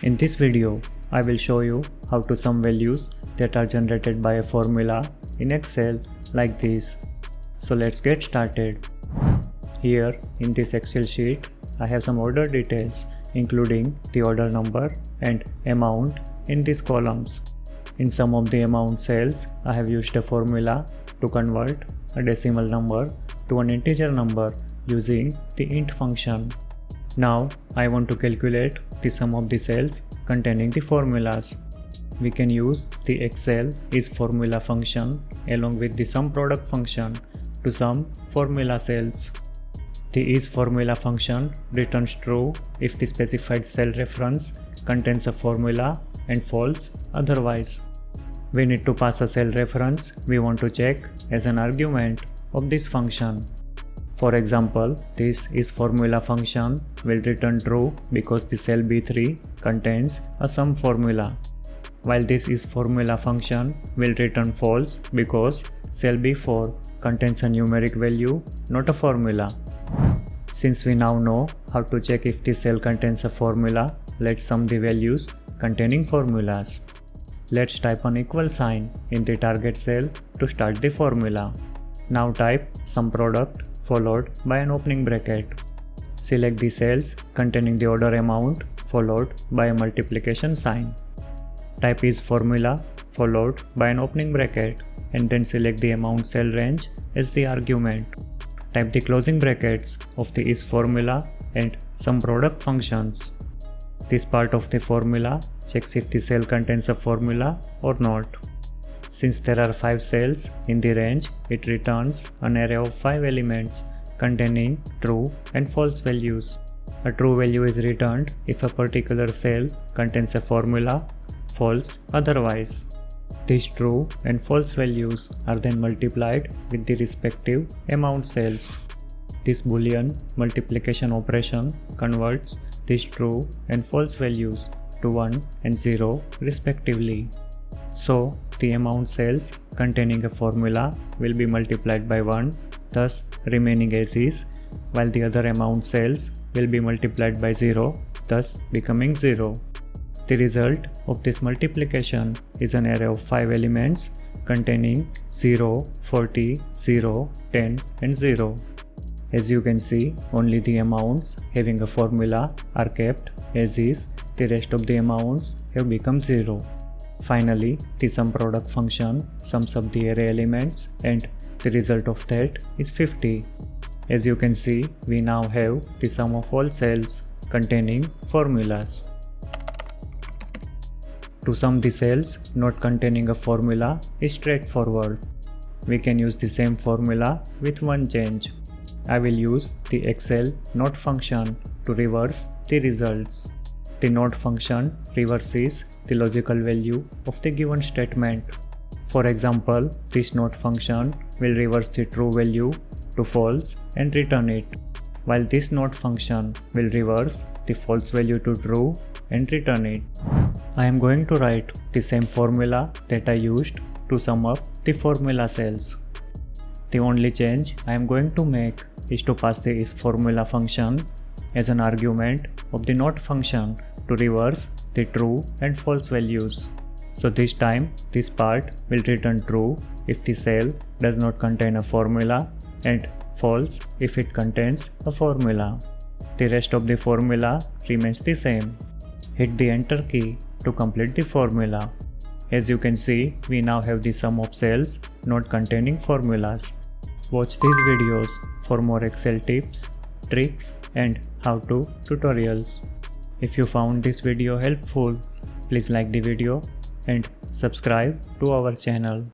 In this video, I will show you how to sum values that are generated by a formula in Excel like this. So let's get started. Here in this Excel sheet, I have some order details including the order number and amount in these columns. In some of the amount cells, I have used a formula to convert a decimal number to an integer number using the int function. Now I want to calculate the sum of the cells containing the formulas. We can use the Excel isFormula function along with the sumProduct function to sum formula cells. The isFormula function returns true if the specified cell reference contains a formula and false otherwise. We need to pass a cell reference we want to check as an argument of this function. For example, this isFormula function will return true because the cell B3 contains a sum formula, while this isFormula function will return false because cell B4 contains a numeric value, not a formula. Since we now know how to check if the cell contains a formula, let's sum the values containing formulas. Let's type an equal sign in the target cell to start the formula. Now type sumProduct followed by an opening bracket. Select the cells containing the order amount followed by a multiplication sign. Type isFormula followed by an opening bracket and then select the amount cell range as the argument. Type the closing brackets of the isFormula and sumProduct functions. This part of the formula checks if the cell contains a formula or not. Since there are 5 cells in the range, it returns an array of 5 elements containing true and false values. A true value is returned if a particular cell contains a formula, false otherwise. These true and false values are then multiplied with the respective amount cells. This Boolean multiplication operation converts these true and false values to 1 and 0 respectively. So, the amount cells containing a formula will be multiplied by 1, thus remaining as is, while the other amount cells will be multiplied by 0, thus becoming 0. The result of this multiplication is an array of 5 elements containing 0, 40, 0, 10 and 0. As you can see, only the amounts having a formula are kept as is, the rest of the amounts have become 0. Finally, the sumProduct function sums up the array elements and the result of that is 50. As you can see, we now have the sum of all cells containing formulas. To sum the cells not containing a formula is straightforward. We can use the same formula with one change. I will use the Excel not function to reverse the results. The not function reverses the logical value of the given statement. For example, this not function will reverse the true value to false and return it, while this not function will reverse the false value to true and return it. I am going to write the same formula that I used to sum up the formula cells. The only change I am going to make is to pass the isFormula function as an argument of the not function to reverse the true and false values. So this time, this part will return true if the cell does not contain a formula and false if it contains a formula. The rest of the formula remains the same. Hit the enter key to complete the formula. As you can see, we now have the sum of cells not containing formulas. Watch these videos for more Excel tips, tricks and how-to tutorials. If you found this video helpful, please like the video and subscribe to our channel.